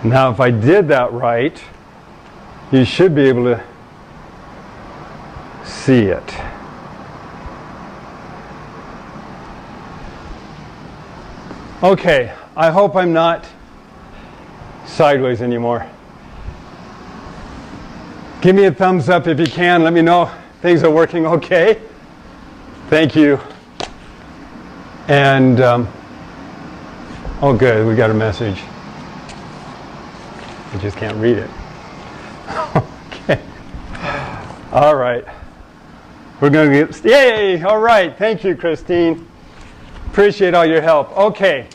Now if I did that right, you should be able to see it. Okay, I hope I'm not sideways anymore. Give me a thumbs up if you can. Let me know things are working okay. Thank you. And, oh good, we got a message. I just can't read it. Okay. All right. We're going to get, yay! All right. Thank you, Christine. Appreciate all your help. Okay.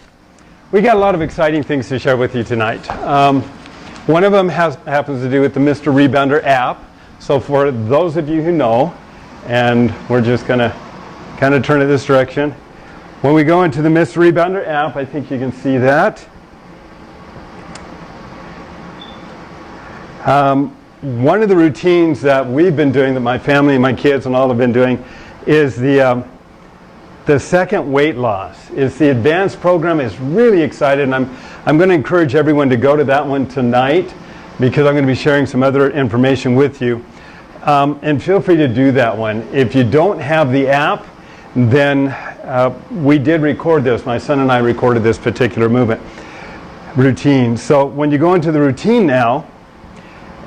We got a lot of exciting things to share with you tonight. One of them happens to do with the Mr. Rebounder app. So for those of you who know, and we're just going to kind of turn it this direction. When we go into the Mr. Rebounder app, I think you can see that. One of the routines that we've been doing, that my family and my kids and all have been doing, is the second weight loss. It's the advanced program. Is really excited, and I'm going to encourage everyone to go to that one tonight, because I'm going to be sharing some other information with you. And feel free to do that one. If you don't have the app, then we did record this. My son and I recorded this particular movement routine. So when you go into the routine now,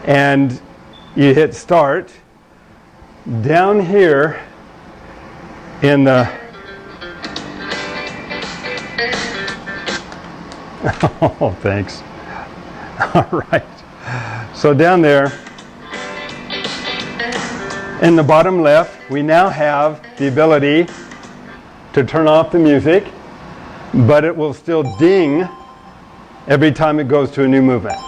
and you hit start, down here in the oh, thanks. All right. So down there in the bottom left, we now have the ability to turn off the music, but it will still ding every time it goes to a new movement.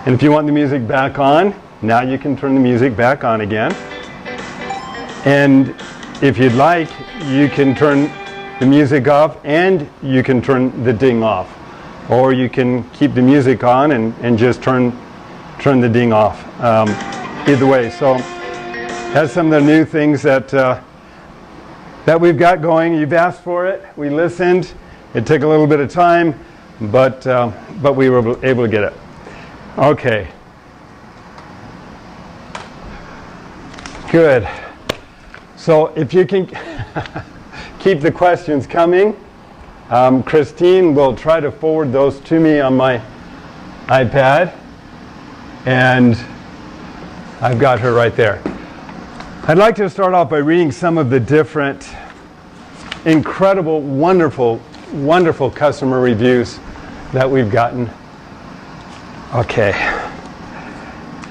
And if you want the music back on, now you can turn the music back on again. And if you'd like, you can turn the music off and you can turn the ding off. Or you can keep the music on and just turn the ding off. Either way. So that's some of the new things that we've got going. You've asked for it. We listened. It took a little bit of time, but we were able to get it. Okay. Good. So if you can keep the questions coming, Christine will try to forward those to me on my iPad, and I've got her right there. I'd like to start off by reading some of the different incredible, wonderful, wonderful customer reviews that we've gotten. Okay.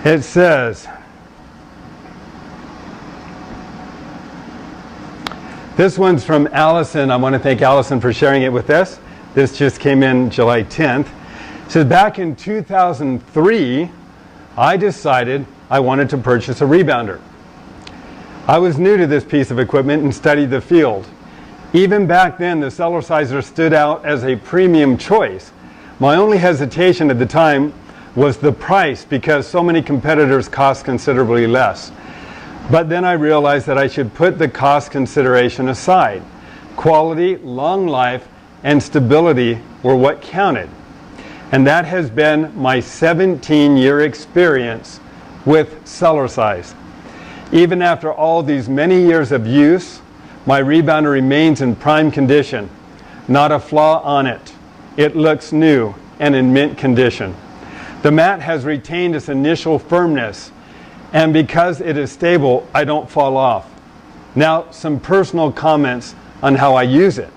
It says, this one's from Allison. I want to thank Allison for sharing it with us. This just came in July 10th. It says, back in 2003, I decided I wanted to purchase a rebounder. I was new to this piece of equipment and studied the field. Even back then, the Cellerciser stood out as a premium choice. My only hesitation at the time was the price, because so many competitors cost considerably less. But then I realized that I should put the cost consideration aside. Quality, long life, and stability were what counted. And that has been my 17-year experience with Cellercise. Even after all these many years of use, my rebounder remains in prime condition. Not a flaw on it. It looks new and in mint condition. The mat has retained its initial firmness, and because it is stable, I don't fall off. Now, some personal comments on how I use it.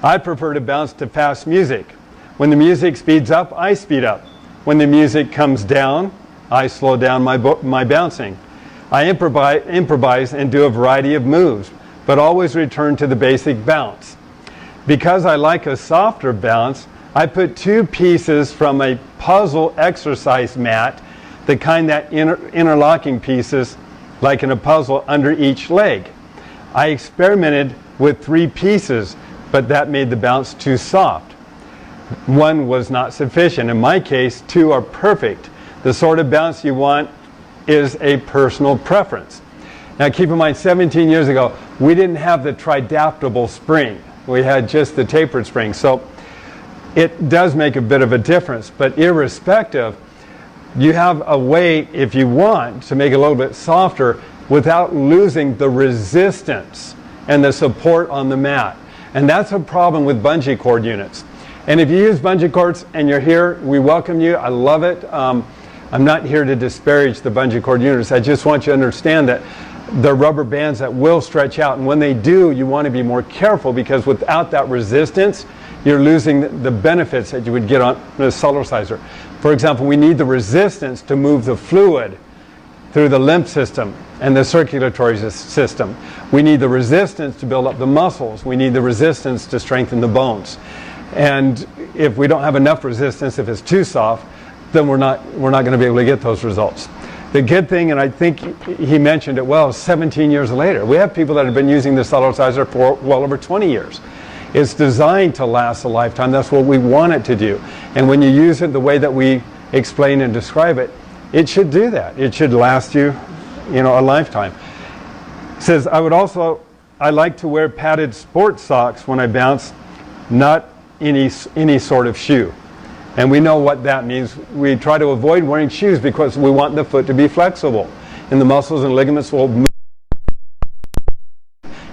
I prefer to bounce to fast music. When the music speeds up, I speed up. When the music comes down, I slow down my bouncing. I improvise and do a variety of moves, but always return to the basic bounce. Because I like a softer bounce, I put two pieces from a puzzle exercise mat, the kind that interlocking pieces like in a puzzle under each leg. I experimented with 3 pieces, but that made the bounce too soft. 1 was not sufficient. In my case, 2 are perfect. The sort of bounce you want is a personal preference. Now keep in mind, 17 years ago, we didn't have the tri-adaptable spring. We had just the tapered spring. So it does make a bit of a difference. But irrespective, you have a way, if you want, to make it a little bit softer without losing the resistance and the support on the mat. And that's a problem with bungee cord units. And if you use bungee cords and you're here, we welcome you. I love it. I'm not here to disparage the bungee cord units. I just want you to understand that they're rubber bands that will stretch out. And when they do, you want to be more careful, because without that resistance, you're losing the benefits that you would get on the Cellerciser. For example, we need the resistance to move the fluid through the lymph system and the circulatory system. We need the resistance to build up the muscles. We need the resistance to strengthen the bones. And if we don't have enough resistance, if it's too soft, then we're not going to be able to get those results. The good thing, and I think he mentioned it well, 17 years later, we have people that have been using the Cellerciser for well over 20 years. It's designed to last a lifetime. That's what we want it to do. And when you use it the way that we explain and describe it, it should do that. It should last you, a lifetime. It says, I like to wear padded sports socks when I bounce, not any sort of shoe. And we know what that means. We try to avoid wearing shoes because we want the foot to be flexible, and the muscles and ligaments will move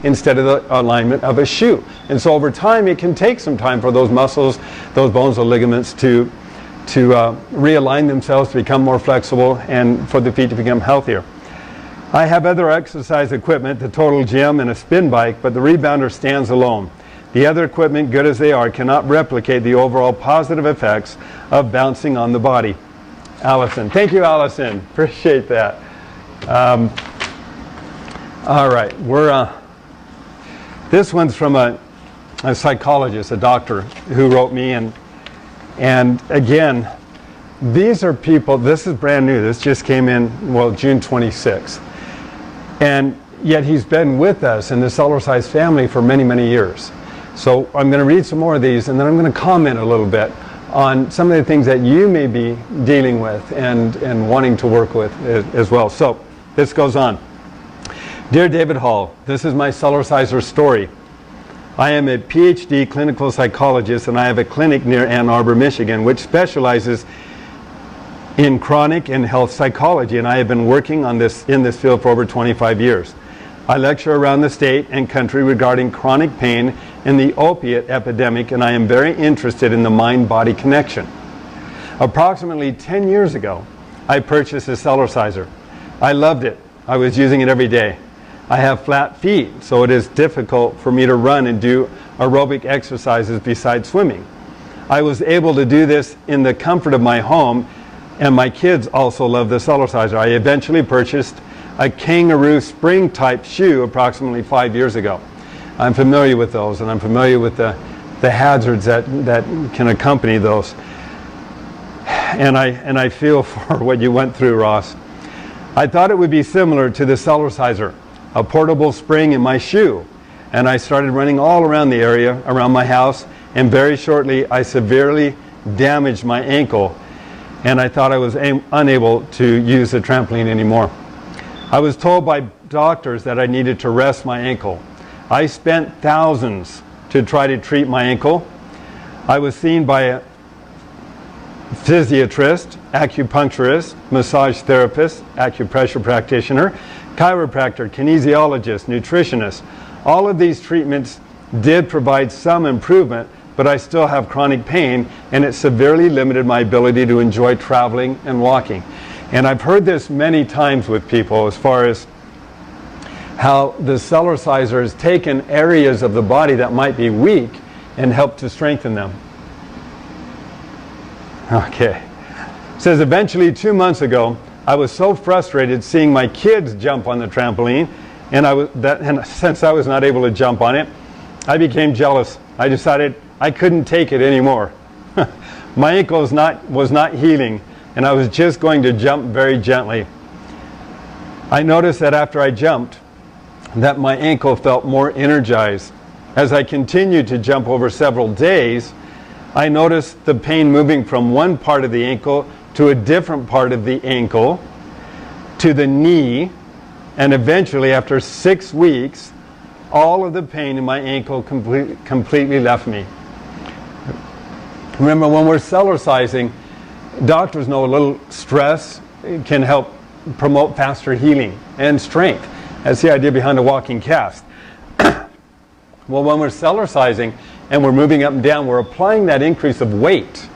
instead of the alignment of a shoe. And so over time, it can take some time for those muscles, those bones, and ligaments to realign themselves, to become more flexible, and for the feet to become healthier. I have other exercise equipment, the total gym and a spin bike, but the Rebounder stands alone. The other equipment, good as they are, cannot replicate the overall positive effects of bouncing on the body. Allison. Thank you, Allison. Appreciate that. All right. This one's from a psychologist, a doctor, who wrote me. And again, these are people, this is brand new. This just came in, June 26th. And yet he's been with us in the Cellercise family for many, many years. So I'm going to read some more of these, and then I'm going to comment a little bit on some of the things that you may be dealing with and wanting to work with as well. So this goes on. Dear David Hall, this is my Cellerciser story. I am a PhD clinical psychologist, and I have a clinic near Ann Arbor, Michigan, which specializes in chronic and health psychology, and I have been working in this field for over 25 years. I lecture around the state and country regarding chronic pain and the opiate epidemic, and I am very interested in the mind-body connection. Approximately 10 years ago, I purchased a Cellerciser. I loved it. I was using it every day. I have flat feet, so it is difficult for me to run and do aerobic exercises besides swimming. I was able to do this in the comfort of my home, and my kids also love the Cellerciser. I eventually purchased a kangaroo spring type shoe approximately 5 years ago. I'm familiar with those, and I'm familiar with the hazards that can accompany those. And I feel for what you went through, Ross. I thought it would be similar to the Cellerciser, a portable spring in my shoe. And I started running all around the area, around my house, and very shortly I severely damaged my ankle, and I thought I was unable to use the trampoline anymore. I was told by doctors that I needed to rest my ankle. I spent thousands to try to treat my ankle. I was seen by a physiatrist, acupuncturist, massage therapist, acupressure practitioner, chiropractor, kinesiologist, nutritionist. All of these treatments did provide some improvement, but I still have chronic pain, and it severely limited my ability to enjoy traveling and walking. And I've heard this many times with people as far as how the Cellerciser has taken areas of the body that might be weak and helped to strengthen them. Okay. It says, eventually 2 months ago, I was so frustrated seeing my kids jump on the trampoline, and since I was not able to jump on it, I became jealous. I decided I couldn't take it anymore. My ankle was not healing, and I was just going to jump very gently. I noticed that after I jumped, that my ankle felt more energized. As I continued to jump over several days, I noticed the pain moving from one part of the ankle to a different part of the ankle, to the knee, and eventually after 6 weeks, all of the pain in my ankle completely left me. Remember, when we're Cellercising, doctors know a little stress can help promote faster healing and strength. That's the idea behind a walking cast. Well, when we're Cellercising and we're moving up and down, we're applying that increase of weight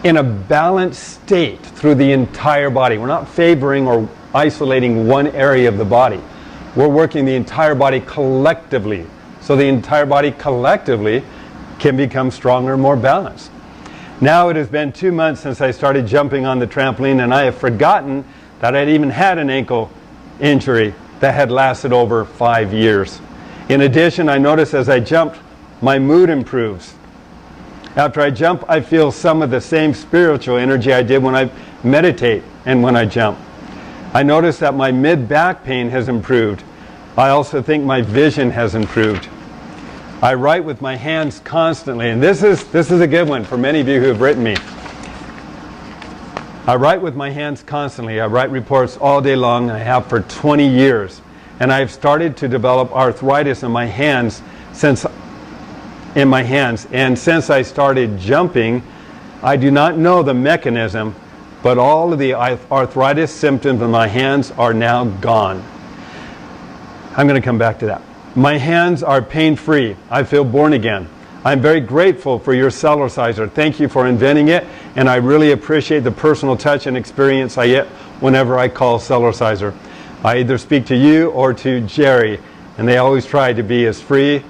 in a balanced state through the entire body. We're not favoring or isolating one area of the body. We're working the entire body collectively. So the entire body collectively can become stronger and more balanced. Now it has been 2 months since I started jumping on the trampoline, and I have forgotten that I'd even had an ankle injury that had lasted over 5 years. In addition, I notice as I jump, my mood improves. After I jump, I feel some of the same spiritual energy I did when I meditate and when I jump. I notice that my mid-back pain has improved. I also think my vision has improved. I write with my hands constantly, and this is a good one for many of you who have written me. I write with my hands constantly. I write reports all day long, and I have for 20 years. And I've started to develop arthritis in my hands and since I started jumping, I do not know the mechanism, but all of the arthritis symptoms in my hands are now gone. I'm going to come back to that. My hands are pain-free. I feel born again. I'm very grateful for your Cellerciser. Thank you for inventing it, and I really appreciate the personal touch and experience I get whenever I call Cellerciser. I either speak to you or to Jerry, and they always try to be as free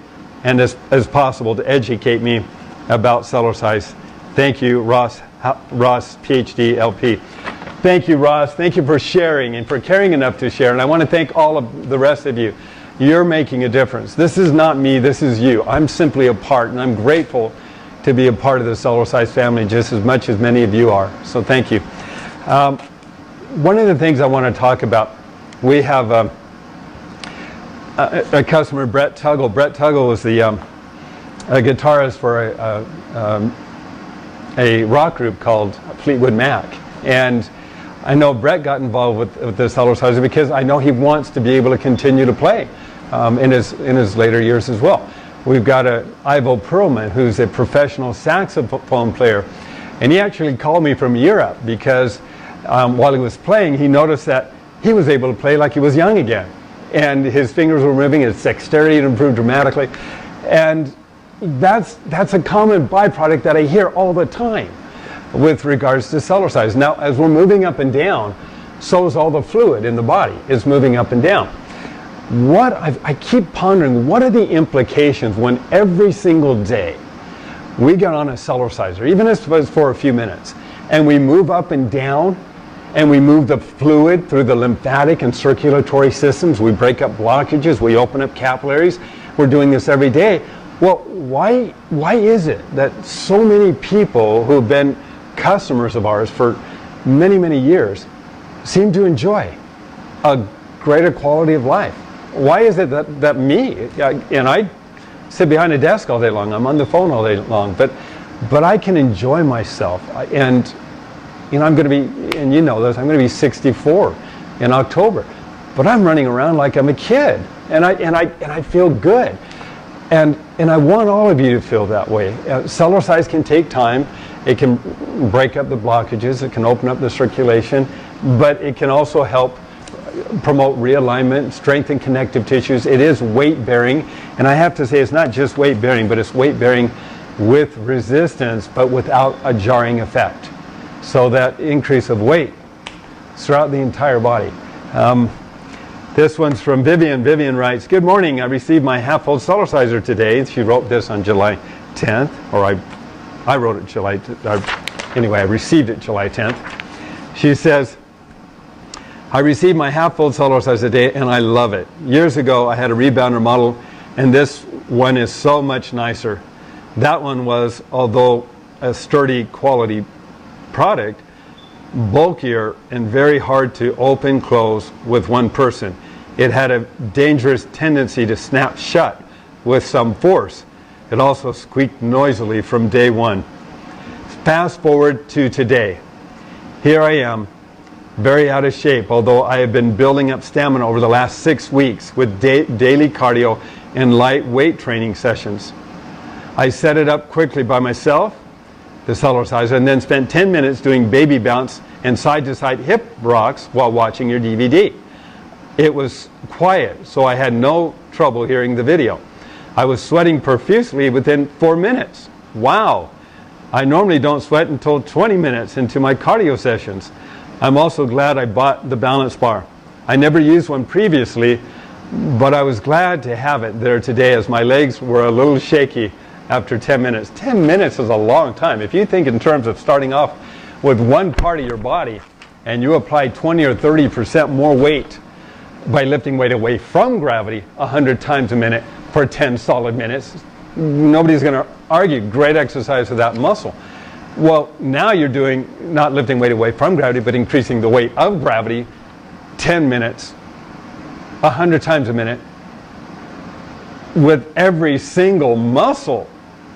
and as possible to educate me about Cellercise. Thank you, Ross, PhD, LP. Thank you, Ross. Thank you for sharing and for caring enough to share. And I want to thank all of the rest of you. You're making a difference. This is not me, this is you. I'm simply a part, and I'm grateful to be a part of the Cellercise family just as much as many of you are. So thank you. One of the things I want to talk about, we have a customer, Brett Tuggle. Brett Tuggle was the a guitarist for a rock group called Fleetwood Mac. And I know Brett got involved with the Cellerciser because I know he wants to be able to continue to play in his later years as well. We've got Ivo Perlman, who's a professional saxophone player. And he actually called me from Europe because while he was playing, he noticed that he was able to play like he was young again. And his fingers were moving, his dexterity had improved dramatically. And that's a common byproduct that I hear all the time with regards to Cellercise. Now, as we're moving up and down, so is all the fluid in the body is moving up and down. I keep pondering, what are the implications when every single day we get on a Cellerciser, even if it's for a few minutes, and we move up and down, and we move the fluid through the lymphatic and circulatory systems. We break up blockages. We open up capillaries. We're doing this every day. Well, why is it that so many people who have been customers of ours for many, many years seem to enjoy a greater quality of life? Why is it that me, and I sit behind a desk all day long, I'm on the phone all day long, but I can enjoy myself, and you know, I'm going to be, and you know this, I'm going to be 64 in October, but I'm running around like I'm a kid, and I feel good, and I want all of you to feel that way. Cellercise can take time. It can break up the blockages. It can open up the circulation, but it can also help promote realignment, strengthen connective tissues. It is weight bearing, and I have to say it's not just weight bearing, but it's weight bearing with resistance, but without a jarring effect. So that increase of weight throughout the entire body. This one's from Vivian. Vivian writes, "Good morning. I received my half-full Cellerciser today." She wrote this on July 10th, or I wrote it July. Anyway, I received it July 10th. She says, "I received my half-full Cellerciser today, and I love it. Years ago, I had a Rebounder model, and this one is so much nicer. That one was, although a sturdy quality product, bulkier and very hard to open close with one person. It had a dangerous tendency to snap shut with some force. It also squeaked noisily from day one. Fast forward to today. Here I am, very out of shape, although I have been building up stamina over the last 6 weeks with daily cardio and light weight training sessions. I set it up quickly by myself the Cellerciser, and then spent 10 minutes doing baby bounce and side-to-side hip rocks while watching your DVD. It was quiet, so I had no trouble hearing the video. I was sweating profusely within 4 minutes. Wow! I normally don't sweat until 20 minutes into my cardio sessions. I'm also glad I bought the balance bar. I never used one previously, but I was glad to have it there today as my legs were a little shaky after 10 minutes. 10 minutes is a long time. If you think in terms of starting off with one part of your body and you apply 20 or 30% more weight by lifting weight away from gravity 100 times a minute for 10 solid minutes, nobody's going to argue. Great exercise for that muscle. Well, now you're doing not lifting weight away from gravity, but increasing the weight of gravity 10 minutes, 100 times a minute, with every single muscle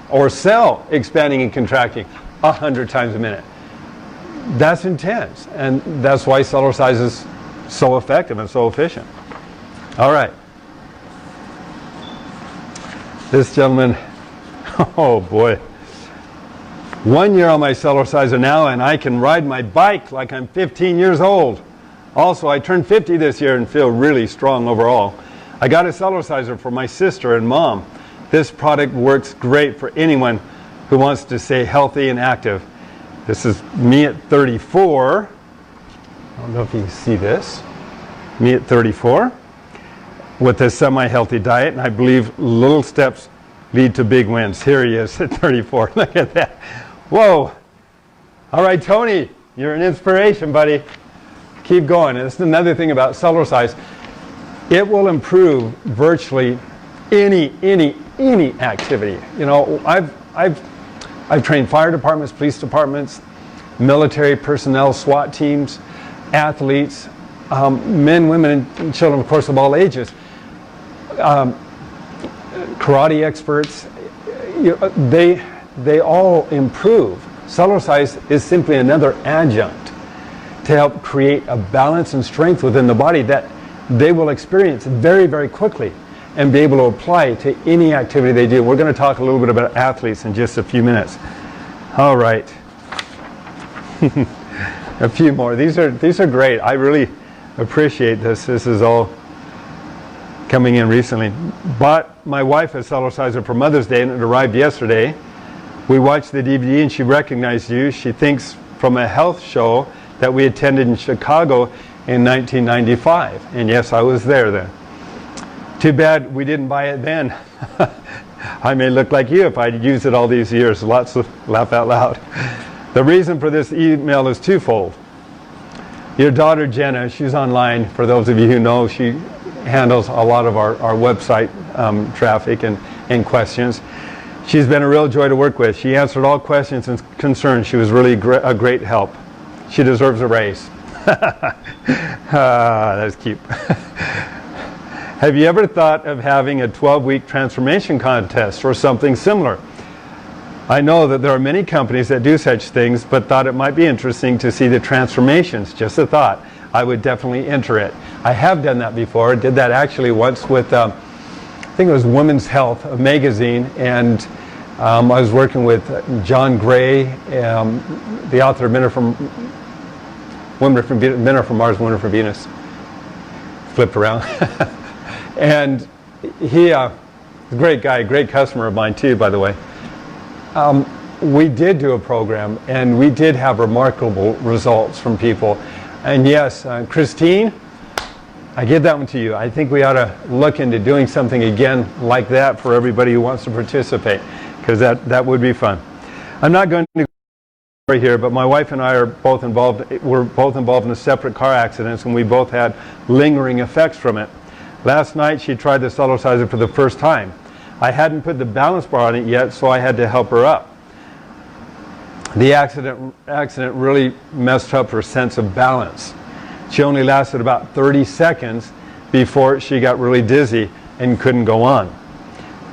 or cell expanding and contracting 100 times a minute. That's intense, and that's why Cellercise is so effective and so efficient. All right. This gentleman, oh boy. 1 year on my Cellerciser now, and I can ride my bike like I'm 15 years old. Also, I turned 50 this year and feel really strong overall. I got a Cellerciser for my sister and mom. This product works great for anyone who wants to stay healthy and active. This is me at 34. I don't know if you can see this. Me at 34 with a semi-healthy diet, and I believe little steps lead to big wins. Here he is at 34. Look at that. Whoa. All right, Tony, you're an inspiration, buddy. Keep going. And this is another thing about Cellercise. It will improve virtually any activity. You know, I've trained fire departments, police departments, military personnel, SWAT teams, athletes, men, women, and children, of course, of all ages. Karate experts, you know, they all improve. Cellercise is simply another adjunct to help create a balance and strength within the body that they will experience very, very quickly and be able to apply to any activity they do. We're going to talk a little bit about athletes in just a few minutes. All right. A few more. These are great. I really appreciate this. This is all coming in recently. Bought my wife a Cellerciser for Mother's Day, and it arrived yesterday. We watched the DVD and she recognized you. She thinks from a health show that we attended in Chicago in 1995. And yes, I was there then. Too bad we didn't buy it then. I may look like you if I'd used it all these years. Lots of laugh out loud. The reason for this email is twofold. Your daughter Jenna, she's online. For those of you who know, she handles a lot of our website traffic and questions. She's been a real joy to work with. She answered all questions and concerns. She was really a great help. She deserves a raise. That's cute. Have you ever thought of having a 12-week transformation contest or something similar? I know that there are many companies that do such things, but thought it might be interesting to see the transformations. Just a thought. I would definitely enter it. I have done that before. Did that actually once with, I think it was Women's Health, a magazine, and I was working with John Gray, the author of Men Are From Mars, Women Are From Venus. Flipped around. And he, a great guy, great customer of mine too, by the way. We did do a program, and we did have remarkable results from people. And yes, Christine, I give that one to you. I think we ought to look into doing something again like that for everybody who wants to participate, because that would be fun. I'm not going to go here, but my wife and I are both involved. We're both involved in separate car accidents, and we both had lingering effects from it. Last night, she tried the Cellerciser for the first time. I hadn't put the balance bar on it yet, so I had to help her up. The accident really messed up her sense of balance. She only lasted about 30 seconds before she got really dizzy and couldn't go on.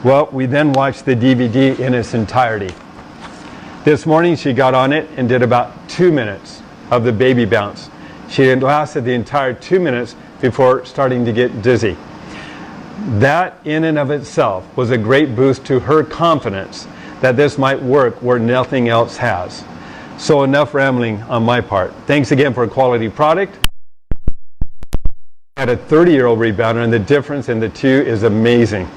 Well, we then watched the DVD in its entirety. This morning she got on it and did about 2 minutes of the baby bounce. She had lasted the entire 2 minutes before starting to get dizzy. That in and of itself was a great boost to her confidence that this might work where nothing else has. So enough rambling on my part. Thanks again for a quality product. I had a 30-year-old rebounder, and the difference in the two is amazing.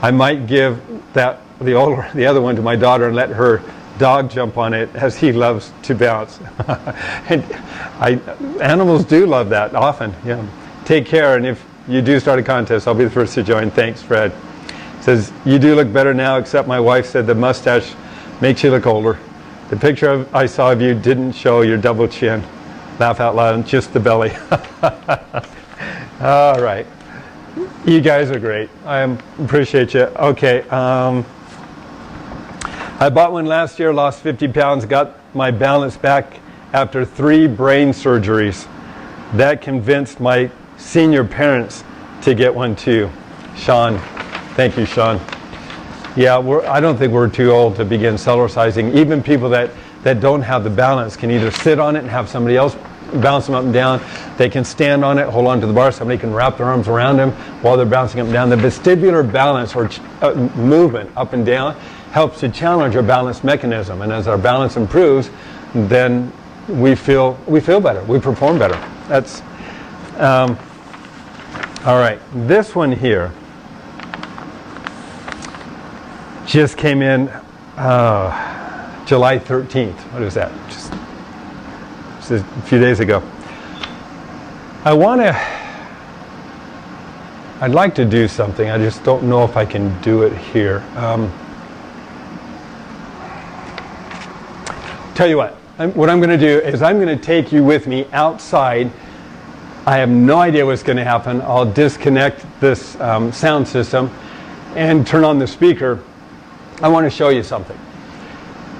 I might give the other one to my daughter and let her dog jump on it, as he loves to bounce. And animals do love that often. Yeah. Take care, and if you do start a contest, I'll be the first to join. Thanks, Fred. Says, you do look better now, except my wife said the mustache makes you look older. The picture I saw of you didn't show your double chin. Laugh out loud, just the belly. All right. You guys are great. I appreciate you. Okay. I bought one last year, lost 50 pounds, got my balance back after 3 brain surgeries. That convinced my senior parents to get one too. Sean. Thank you, Sean. Yeah, I don't think we're too old to begin Cellercising. Even people that don't have the balance can either sit on it and have somebody else bounce them up and down. They can stand on it, hold on to the bar. Somebody can wrap their arms around them while they're bouncing up and down. The vestibular balance or movement up and down helps to challenge our balance mechanism. And as our balance improves, then we feel better. We perform better. That's all right. This one here just came in July 13th. What is that? Just a few days ago. I'd like to do something. I just don't know if I can do it here. Tell you what I'm going to do is I'm going to take you with me outside. I have no idea what's going to happen. I'll disconnect this sound system and turn on the speaker. I want to show you something.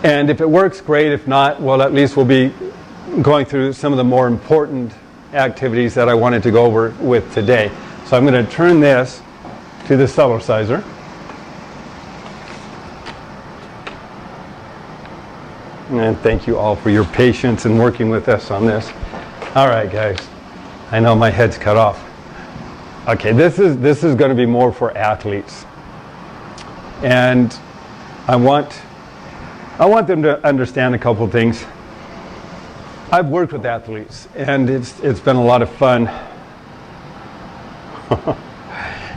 And if it works, great. If not, well, at least we'll be going through some of the more important activities that I wanted to go over with today. So I'm going to turn this to the Cellerciser. And thank you all for your patience in working with us on this. All right, guys. I know my head's cut off. Okay, this is going to be more for athletes. And I want them to understand a couple things. I've worked with athletes, and it's been a lot of fun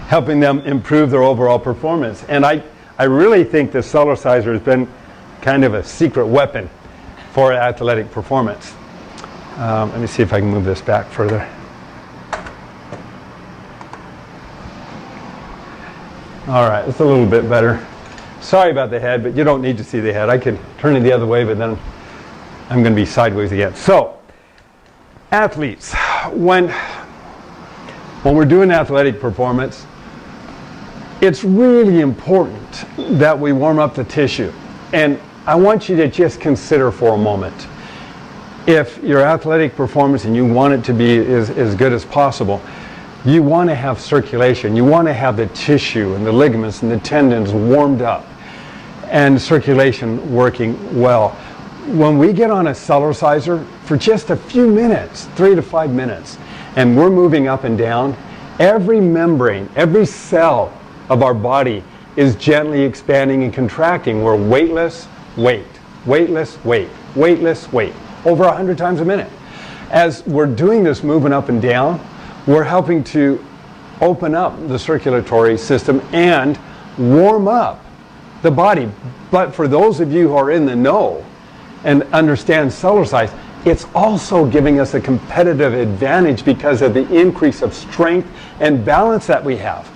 helping them improve their overall performance. And I really think the Cellerciser has been kind of a secret weapon for athletic performance. Let me see if I can move this back further. All right, it's a little bit better. Sorry about the head, but you don't need to see the head. I could turn it the other way, but then I'm going to be sideways again. So, athletes, when we're doing athletic performance, it's really important that we warm up the tissue. And I want you to just consider for a moment, if your athletic performance and you want it to be as good as possible, you want to have circulation. You want to have the tissue and the ligaments and the tendons warmed up and circulation working well. When we get on a Cellerciser for just a few minutes, 3 to 5 minutes, and we're moving up and down, every membrane, every cell of our body is gently expanding and contracting. We're weightless, weight, weightless, weight, weightless, weight, over 100 times a minute. As we're doing this movement up and down, we're helping to open up the circulatory system and warm up the body. But for those of you who are in the know and understand Cellercise, it's also giving us a competitive advantage because of the increase of strength and balance that we have.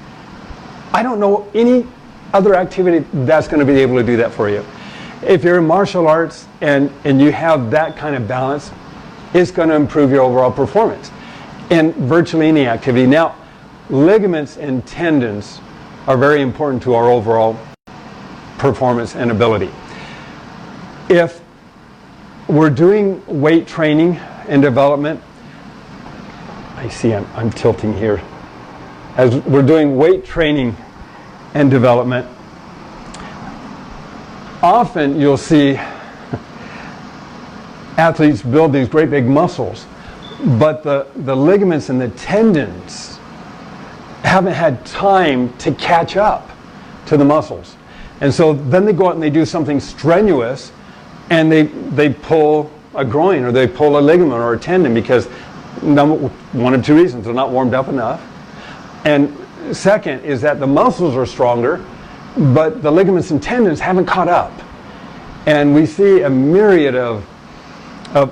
I don't know any other activity that's going to be able to do that for you. If you're in martial arts and you have that kind of balance, it's going to improve your overall performance in virtually any activity. Now, ligaments and tendons are very important to our overall performance and ability. If we're doing weight training and development, I see I'm tilting here. As we're doing weight training and development, often you'll see athletes build these great big muscles, but the ligaments and the tendons haven't had time to catch up to the muscles. And so then they go out and they do something strenuous, and they pull a groin, or they pull a ligament or a tendon, because one of two reasons: they're not warmed up enough, and second is that the muscles are stronger, but the ligaments and tendons haven't caught up. And we see a myriad of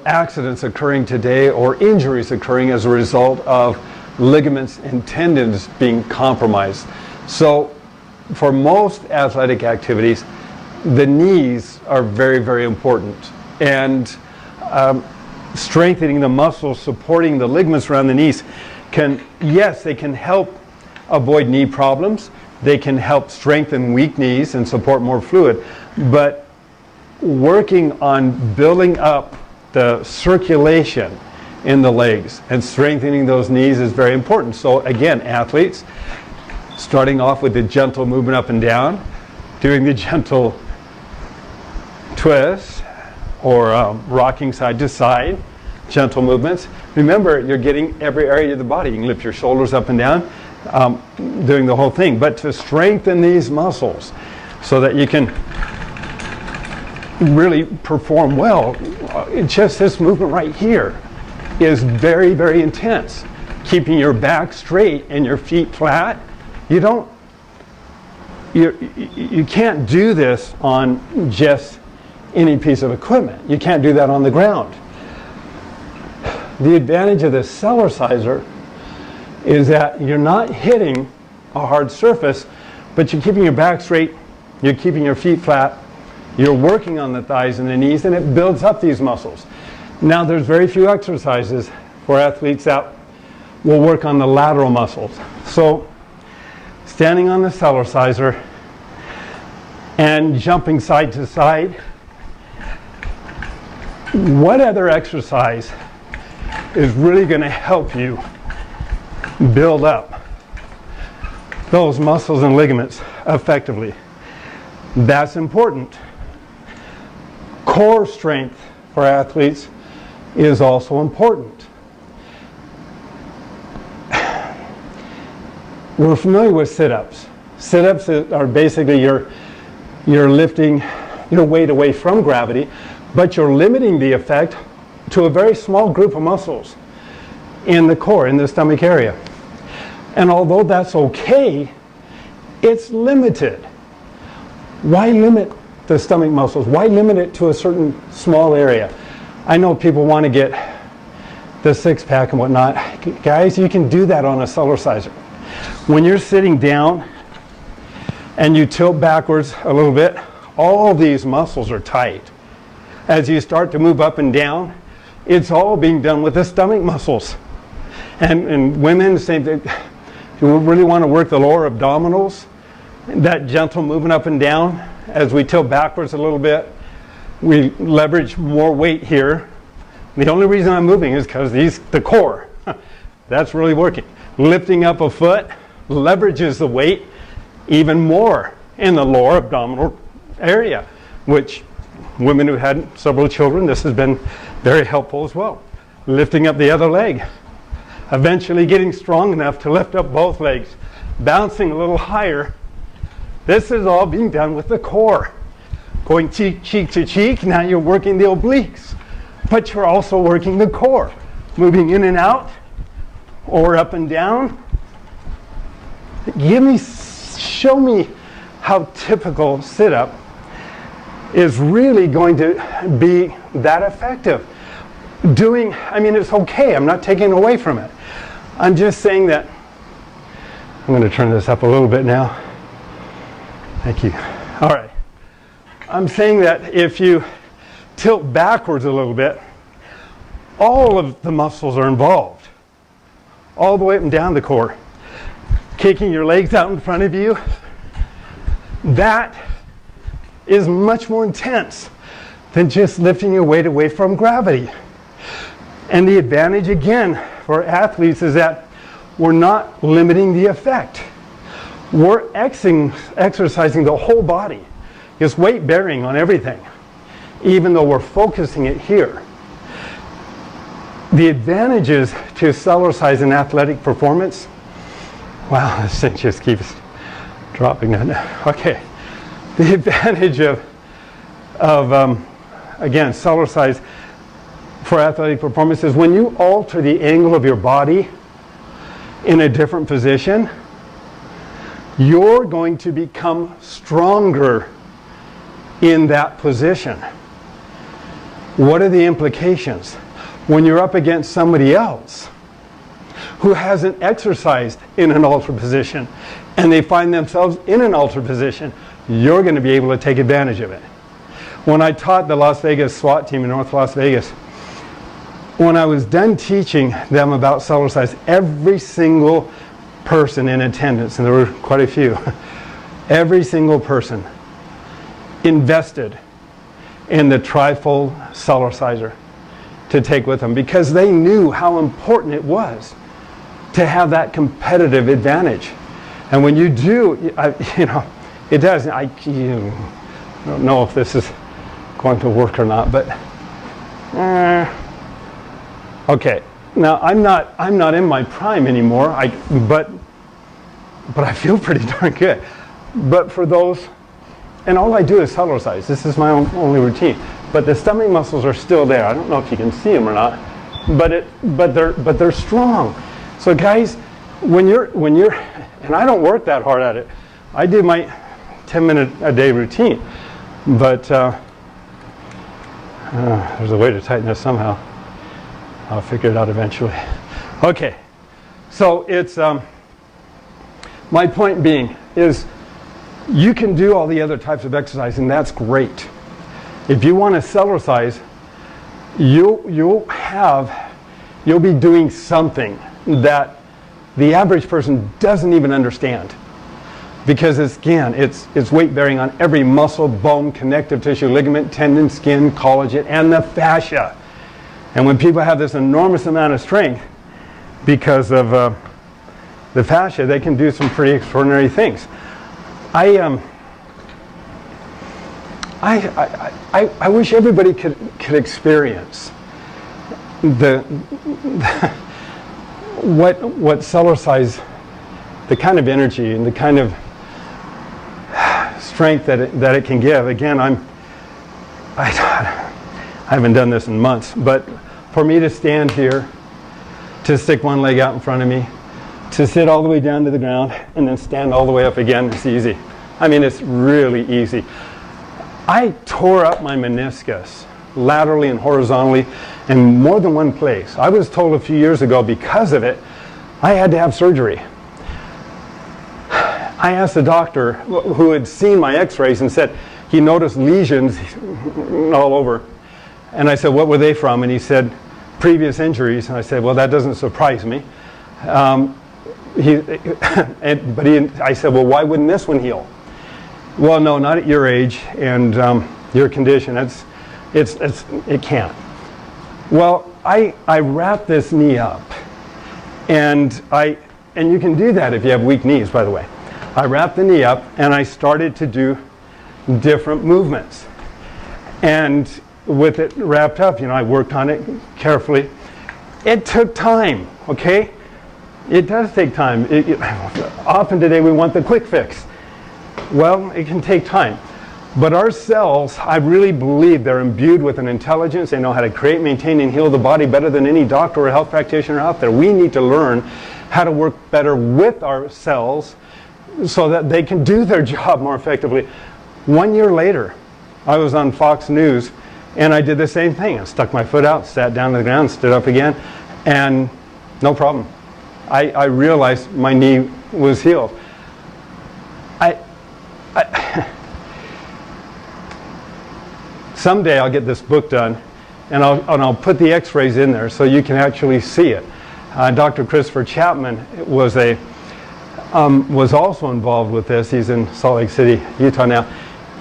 accidents occurring today, or injuries occurring as a result of ligaments and tendons being compromised. So for most athletic activities, the knees are very, very important. And strengthening the muscles, supporting the ligaments around the knees they can help avoid knee problems. They can help strengthen weak knees and support more fluid. But working on building up the circulation in the legs and strengthening those knees is very important. So again, athletes, starting off with the gentle movement up and down, doing the gentle twist, or rocking side to side, gentle movements. Remember, you're getting every area of the body. You can lift your shoulders up and down, doing the whole thing. But to strengthen these muscles so that you can really perform well, just this movement right here is very, very intense. Keeping your back straight and your feet flat. You can't do this on just any piece of equipment. You can't do that on the ground. The advantage of the Cellerciser is that you're not hitting a hard surface, but you're keeping your back straight, you're keeping your feet flat, you're working on the thighs and the knees, and it builds up these muscles. Now, there's very few exercises for athletes that will work on the lateral muscles. So, standing on the Cellerciser and jumping side to side, what other exercise is really going to help you build up those muscles and ligaments effectively? That's important. Core strength for athletes is also important. We're familiar with sit-ups. Sit-ups are basically you're lifting your weight away from gravity, but you're limiting the effect to a very small group of muscles in the core, in the stomach area. And although that's okay, it's limited. Why limit the stomach muscles? Why limit it to a certain small area? I know people want to get the six-pack and whatnot. Guys, you can do that on a Cellerciser. When you're sitting down and you tilt backwards a little bit, all these muscles are tight. As you start to move up and down, it's all being done with the stomach muscles. And women, same thing. If you really want to work the lower abdominals, that gentle movement up and down, as we tilt backwards a little bit, we leverage more weight here. The only reason I'm moving is because the core, that's really working. Lifting up a foot leverages the weight even more in the lower abdominal area, which women who had several children, this has been very helpful as well. Lifting up the other leg, eventually getting strong enough to lift up both legs, bouncing a little higher. This is all being done with the core. Going cheek to cheek, now you're working the obliques, but you're also working the core, moving in and out or up and down. Show me how typical sit-up is really going to be that effective. It's okay, I'm not taking away from it. I'm just saying that, I'm going to turn this up a little bit now. Thank you. All right. I'm saying that if you tilt backwards a little bit, all of the muscles are involved. All the way up and down the core. Kicking your legs out in front of you, that is much more intense than just lifting your weight away from gravity. And the advantage, again, for athletes is that we're not limiting the effect. We're exercising the whole body. It's weight bearing on everything, even though we're focusing it here. The advantages to Cellercise in athletic performance, wow, this thing just keeps dropping. Okay, The advantage of again, Cellercise for athletic performance is when you alter the angle of your body in a different position, you're going to become stronger in that position. What are the implications? When you're up against somebody else who hasn't exercised in an altered position and they find themselves in an altered position, you're going to be able to take advantage of it. When I taught the Las Vegas SWAT team in North Las Vegas, when I was done teaching them about Cellercise, every single person in attendance, and there were quite a few, every single person invested in the trifold Cellerciser to take with them because they knew how important it was to have that competitive advantage. And when you do, you know, it does. I don't know if this is going to work or not, but okay. Now I'm not in my prime anymore. But I feel pretty darn good. But for those, and all I do is Cellercise. This is my only routine. But the stomach muscles are still there. I don't know if you can see them or not, but they're strong. So guys, when you're, and I don't work that hard at it. I do my 10-minute a day routine, but there's a way to tighten this somehow. I'll figure it out eventually. Okay, so it's my point being is you can do all the other types of exercise, and that's great. If you want to Cellercise, you'll be doing something that the average person doesn't even understand, because it's weight bearing on every muscle, bone, connective tissue, ligament, tendon, skin, collagen, and the fascia. And when people have this enormous amount of strength because of the fascia, they can do some pretty extraordinary things. I wish everybody could experience what Cellercise, the kind of energy and the kind of strength that it can give. Again, I haven't done this in months, but for me to stand here, to stick one leg out in front of me, to sit all the way down to the ground, and then stand all the way up again, it's easy. I mean, it's really easy. I tore up my meniscus laterally and horizontally in more than one place. I was told a few years ago because of it, I had to have surgery. I asked the doctor who had seen my x-rays and said he noticed lesions all over. And I said, what were they from? And he said, previous injuries. And I said, well, that doesn't surprise me. I said, well, why wouldn't this one heal? Well, no, not at your age and your condition. It can't. Well, I wrapped this knee up, and you can do that if you have weak knees, by the way. I wrapped the knee up and I started to do different movements. And with it wrapped up, you know, I worked on it carefully. It took time, okay? It does take time. Often today we want the quick fix. Well, it can take time. But our cells, I really believe they're imbued with an intelligence. They know how to create, maintain, and heal the body better than any doctor or health practitioner out there. We need to learn how to work better with our cells so that they can do their job more effectively. 1 year later, I was on Fox News, and I did the same thing. I stuck my foot out, sat down to the ground, stood up again, and no problem. I realized my knee was healed. Someday I'll get this book done, and I'll put the x-rays in there so you can actually see it. Dr. Christopher Chapman was also involved with this. He's in Salt Lake City, Utah now.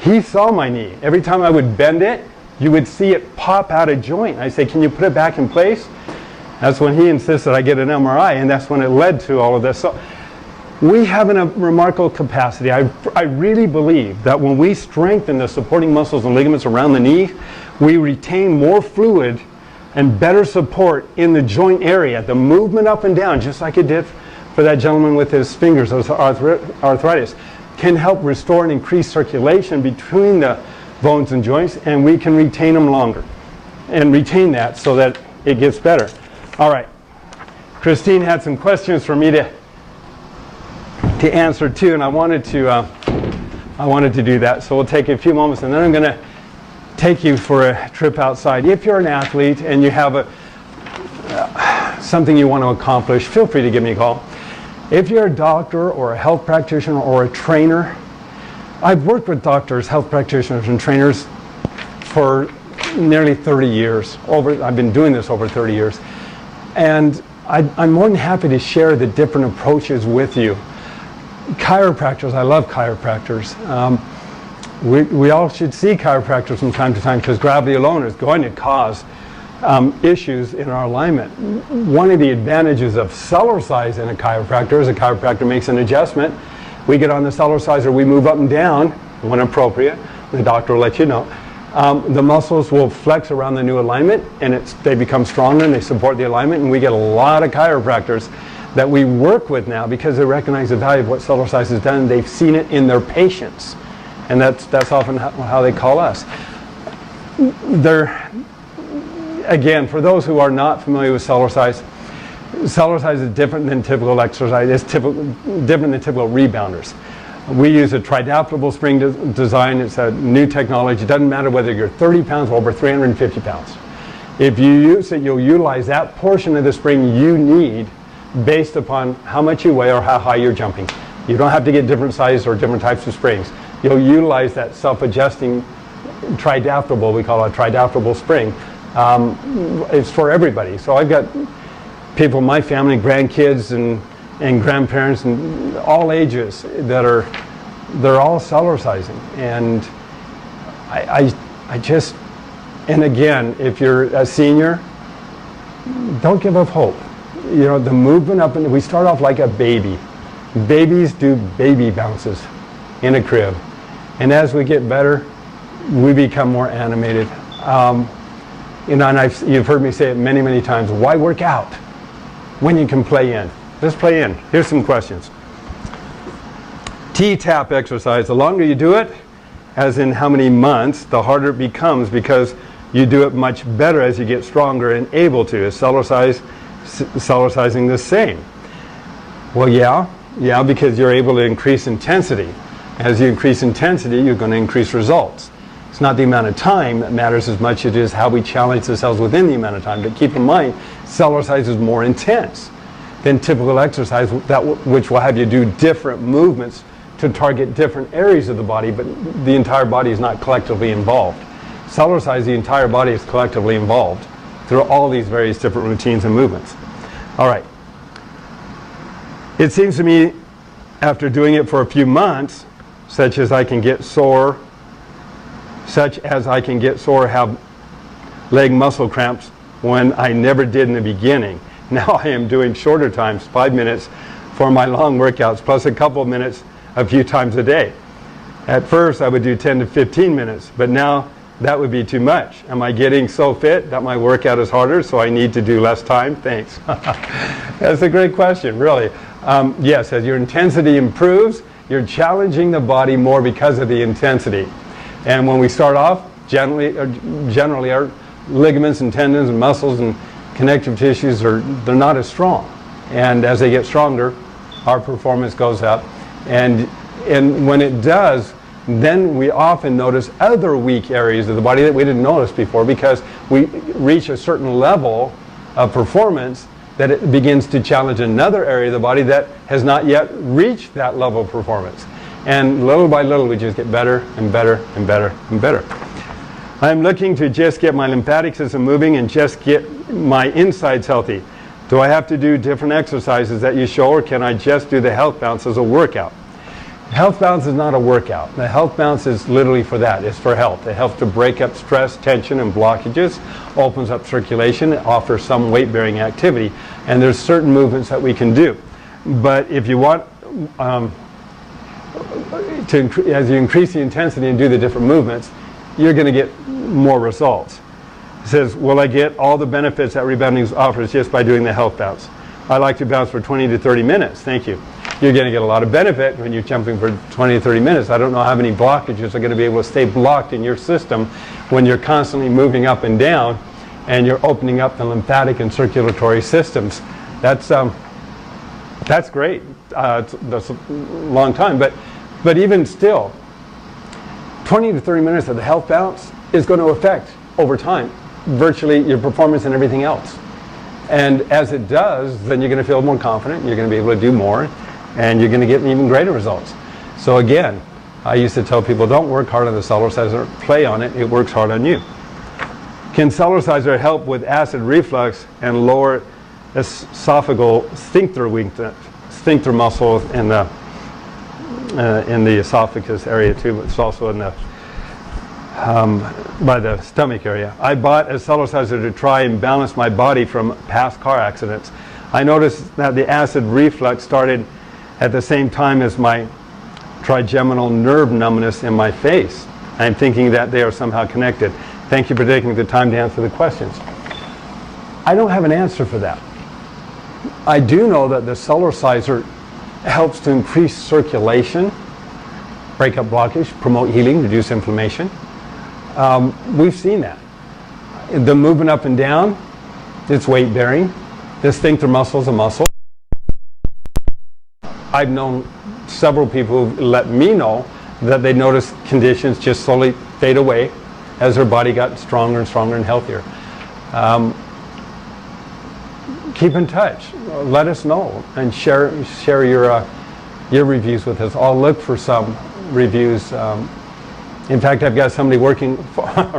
He saw my knee. Every time I would bend it, you would see it pop out of joint. I say, can you put it back in place? That's when he insisted I get an MRI, and that's when it led to all of this. So we have a remarkable capacity. I really believe that when we strengthen the supporting muscles and ligaments around the knee, we retain more fluid and better support in the joint area, the movement up and down, just like it did for that gentleman with his fingers, arthritis. can help restore and increase circulation between the bones and joints, and we can retain them longer and retain that so that it gets better. All right, Christine had some questions for me to answer too, and I wanted to do that. So we'll take a few moments, and then I'm going to take you for a trip outside. If you're an athlete and you have something you want to accomplish, feel free to give me a call. If you're a doctor or a health practitioner or a trainer, I've worked with doctors, health practitioners, and trainers for nearly 30 years. I've been doing this over 30 years. And I'm more than happy to share the different approaches with you. Chiropractors, I love chiropractors. We all should see chiropractors from time to time because gravity alone is going to cause issues in our alignment. One of the advantages of Cellercise in a chiropractor is a chiropractor makes an adjustment. We get on the Cellerciser, we move up and down when appropriate. The doctor will let you know. The muscles will flex around the new alignment, and they become stronger and they support the alignment, and we get a lot of chiropractors that we work with now because they recognize the value of what Cellercise has done. They've seen it in their patients, and that's often how they call us. Again, for those who are not familiar with Cellercise, Cellercise is different than typical exercise. It's different than typical rebounders. We use a tri-adaptable spring design. It's a new technology. It doesn't matter whether you're 30 pounds or over 350 pounds. If you use it, you'll utilize that portion of the spring you need based upon how much you weigh or how high you're jumping. You don't have to get different sizes or different types of springs. You'll utilize that self-adjusting tri-adaptable, we call it a tri-adaptable spring. It's for everybody. So I've got people in my family, grandkids and grandparents and all ages they're all Cellercising. And I just, and again, if you're a senior, don't give up hope. You know, the movement up, and we start off like a baby. Babies do baby bounces in a crib. And as we get better, we become more animated. You know, and you've heard me say it many, many times, why work out when you can play in? Let's play in. Here's some questions. T-tapp exercise. The longer you do it, as in how many months, the harder it becomes because you do it much better as you get stronger and able to. Is Cellercising the same? Well, yeah, because you're able to increase intensity. As you increase intensity, you're going to increase results. It's not the amount of time that matters as much as it is how we challenge ourselves within the amount of time. But keep in mind, Cellercise is more intense than typical exercise, which will have you do different movements to target different areas of the body, but the entire body is not collectively involved. Cellercise, the entire body is collectively involved through all these various different routines and movements. All right. It seems to me, after doing it for a few months, such as I can get sore, have leg muscle cramps when I never did in the beginning. Now I am doing shorter times, 5 minutes for my long workouts, plus a couple of minutes a few times a day. At first I would do 10 to 15 minutes, but now that would be too much. Am I getting so fit that my workout is harder, so I need to do less time? Thanks. That's a great question, really. Yes, as your intensity improves, you're challenging the body more because of the intensity. And when we start off, generally our ligaments and tendons and muscles and connective tissues they're not as strong. And as they get stronger, our performance goes up. And when it does, then we often notice other weak areas of the body that we didn't notice before because we reach a certain level of performance that it begins to challenge another area of the body that has not yet reached that level of performance. And little by little, we just get better and better and better and better. I'm looking to just get my lymphatic system moving and just get my insides healthy. Do I have to do different exercises that you show, or can I just do the health bounce as a workout? Health bounce is not a workout. The health bounce is literally for that. It's for health. It helps to break up stress, tension, and blockages, opens up circulation, it offers some weight-bearing activity, and there's certain movements that we can do. But if you want, as you increase the intensity and do the different movements, you're going to get more results. It says, will I get all the benefits that rebounding offers just by doing the health bounce? I like to bounce for 20 to 30 minutes. Thank you. you're going to get a lot of benefit when you're jumping for 20 to 30 minutes. I don't know how many blockages are going to be able to stay blocked in your system when you're constantly moving up and down and you're opening up the lymphatic and circulatory systems. That's great. That's a long time, but even still, 20 to 30 minutes of the health bounce is going to affect over time virtually your performance and everything else. And as it does, then you're going to feel more confident, you're going to be able to do more, and you're going to get even greater results. So again, I used to tell people, don't work hard on the Cellerciser, play on it, it works hard on you. Can Cellerciser help with acid reflux and lower esophageal sphincter muscles in the esophagus area too, but it's also in the by the stomach area. I bought a Cellerciser to try and balance my body from past car accidents. I noticed that the acid reflux started at the same time as my trigeminal nerve numbness in my face. I'm thinking that they are somehow connected. Thank you for taking the time to answer the questions. I don't have an answer for that. I do know that the Cellerciser helps to increase circulation, break up blockage, promote healing, reduce inflammation. We've seen that. The movement up and down, it's weight bearing. The sphincter muscle is a muscle. I've known several people who let me know that they noticed conditions just slowly fade away as their body got stronger and stronger and healthier. Keep in touch. Let us know and share your reviews with us. I'll look for some reviews. In fact, I've got somebody working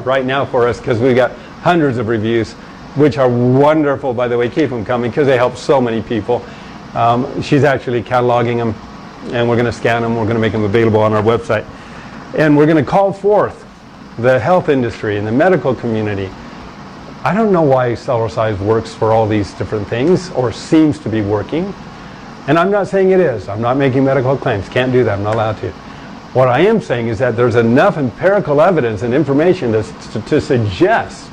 right now for us because we've got hundreds of reviews, which are wonderful, by the way. Keep them coming because they help so many people. She's actually cataloging them, and we're going to scan them. We're going to make them available on our website. And we're going to call forth the health industry and the medical community. I don't know why Cellercise works for all these different things or seems to be working. And I'm not saying it is. I'm not making medical claims. Can't do that. I'm not allowed to. What I am saying is that there's enough empirical evidence and information to suggest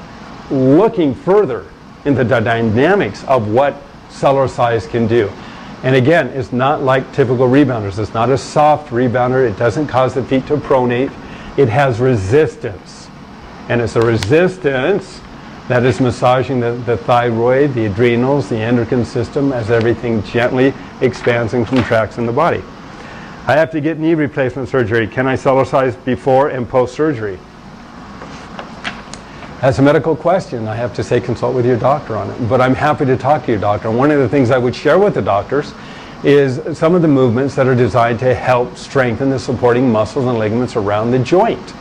looking further into the dynamics of what Cellercise can do. And again, it's not like typical rebounders. It's not a soft rebounder. It doesn't cause the feet to pronate. It has resistance. And it's a resistance that is massaging the thyroid, the adrenals, the endocrine system as everything gently expands and contracts in the body. I have to get knee replacement surgery. Can I Cellercise before and post surgery? That's a medical question. I have to say consult with your doctor on it. But I'm happy to talk to your doctor. And one of the things I would share with the doctors is some of the movements that are designed to help strengthen the supporting muscles and ligaments around the joint.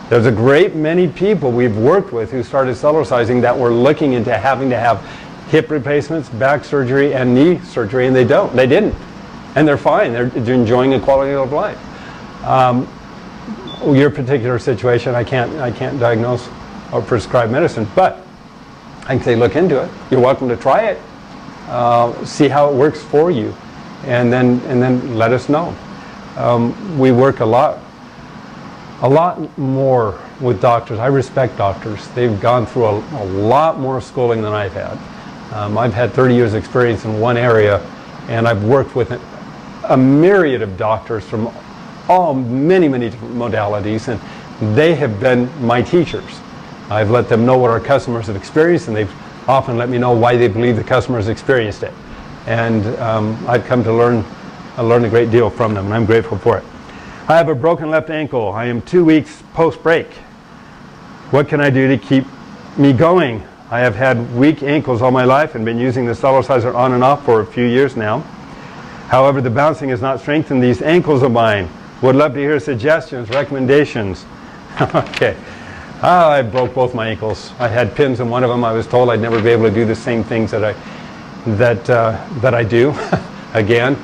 There's a great many people we've worked with who started Cellercising that were looking into having to have hip replacements, back surgery, and knee surgery, and they didn't. And they're fine. They're enjoying a quality of life. Your particular situation, I can't diagnose or prescribe medicine, but I can say look into it. You're welcome to try it. See how it works for you, and then let us know. We work a lot more with doctors. I respect doctors. They've gone through a lot more schooling than I've had. I've had 30 years experience in one area, and I've worked with a myriad of doctors from many different modalities, and they have been my teachers. I've let them know what our customers have experienced, and they've often let me know why they believe the customers experienced it. And I've come to learn a great deal from them, and I'm grateful for it. I have a broken left ankle. I am 2 weeks post-break. What can I do to keep me going? I have had weak ankles all my life and been using the Cellerciser on and off for a few years now. However, the bouncing has not strengthened these ankles of mine. Would love to hear suggestions, recommendations. Okay. I broke both my ankles. I had pins in one of them. I was told I'd never be able to do the same things that I do again.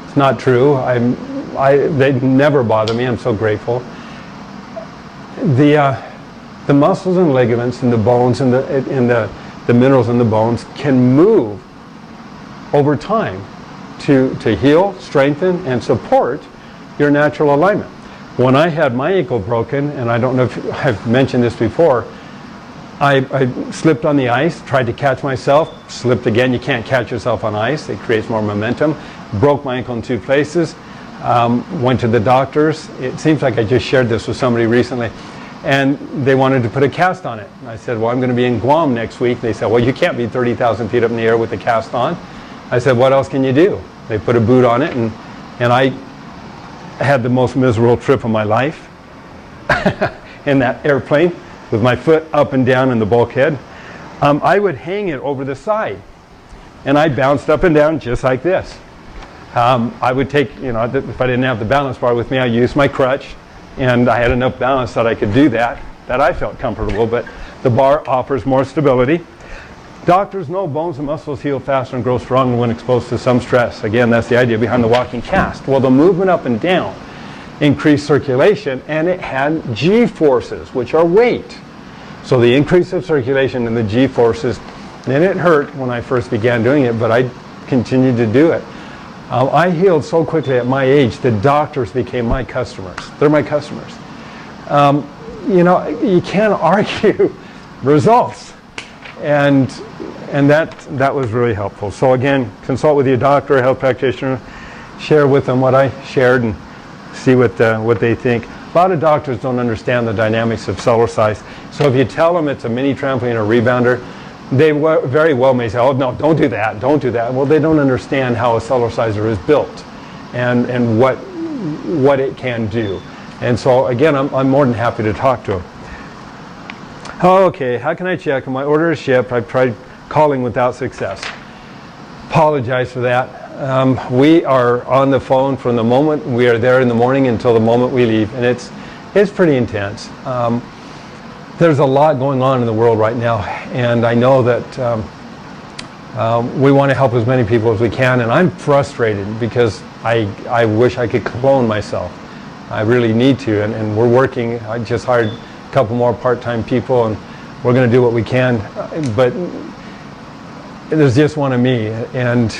It's not true. They never bother me. I'm so grateful. The muscles and ligaments and the bones and the minerals in the bones can move over time to heal, strengthen, and support your natural alignment. When I had my ankle broken, and I don't know if I've mentioned this before, I slipped on the ice, tried to catch myself, slipped again. You can't catch yourself on ice. It creates more momentum. Broke my ankle in 2 places. Went to the doctors. It seems like I just shared this with somebody recently. And they wanted to put a cast on it. And I said, well, I'm going to be in Guam next week. They said, well, you can't be 30,000 feet up in the air with a cast on. I said, what else can you do? They put a boot on it, and I had the most miserable trip of my life in that airplane with my foot up and down in the bulkhead. I would hang it over the side, and I bounced up and down just like this. I would take, if I didn't have the balance bar with me, I used my crutch, and I had enough balance that I could do that I felt comfortable, but the bar offers more stability. Doctors know bones and muscles heal faster and grow stronger when exposed to some stress. Again, that's the idea behind the walking cast. Well, the movement up and down increased circulation, and it had G-forces, which are weight. So the increase of circulation and the G-forces, and it hurt when I first began doing it, but I continued to do it. I healed so quickly at my age, the doctors became my customers. They're my customers. You can't argue results. And that was really helpful. So again, consult with your doctor, health practitioner, share with them what I shared and see what they think. A lot of doctors don't understand the dynamics of Cellercise. So if you tell them it's a mini trampoline or rebounder, they very well may say, oh no, don't do that, don't do that. Well, they don't understand how a Cellerciser is built and what it can do. And so again, I'm more than happy to talk to them. Okay, how can I check? My order is shipped. I've tried calling without success. Apologize for that. We are on the phone from the moment we are there in the morning until the moment we leave, and it's pretty intense. There's a lot going on in the world right now, and I know that we want to help as many people as we can, and I'm frustrated because I wish I could clone myself. I really need to, and we're working. I just hired a couple more part-time people, and we're going to do what we can, but there's just one of me. And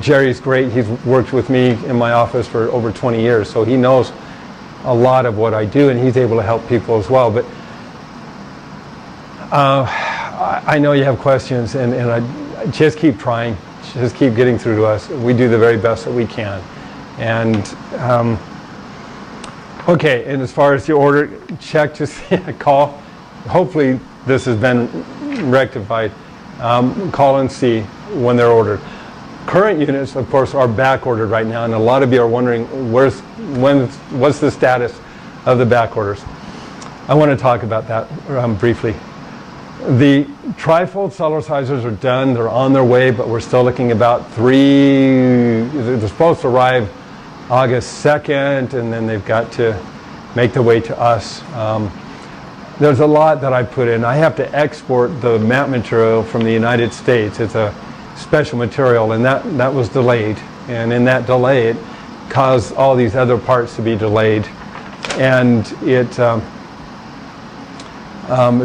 Jerry's great. He's worked with me in my office for over 20 years, so he knows a lot of what I do, and he's able to help people as well. But I know you have questions, and I just keep trying, just keep getting through to us. We do the very best that we can. And okay, and as far as your order, check to see, call. Hopefully this has been rectified. Call and see when they're ordered. Current units, of course, are back ordered right now, and a lot of you are wondering what's the status of the back orders. I want to talk about that briefly. The trifold Cellercisers are done. They're on their way, but we're still looking about 3. They're supposed to arrive August 2nd, and then they've got to make their way to us. There's a lot that I put in. I have to export the mat material from the United States. It's a special material, and that was delayed. And in that delay, it caused all these other parts to be delayed. And it's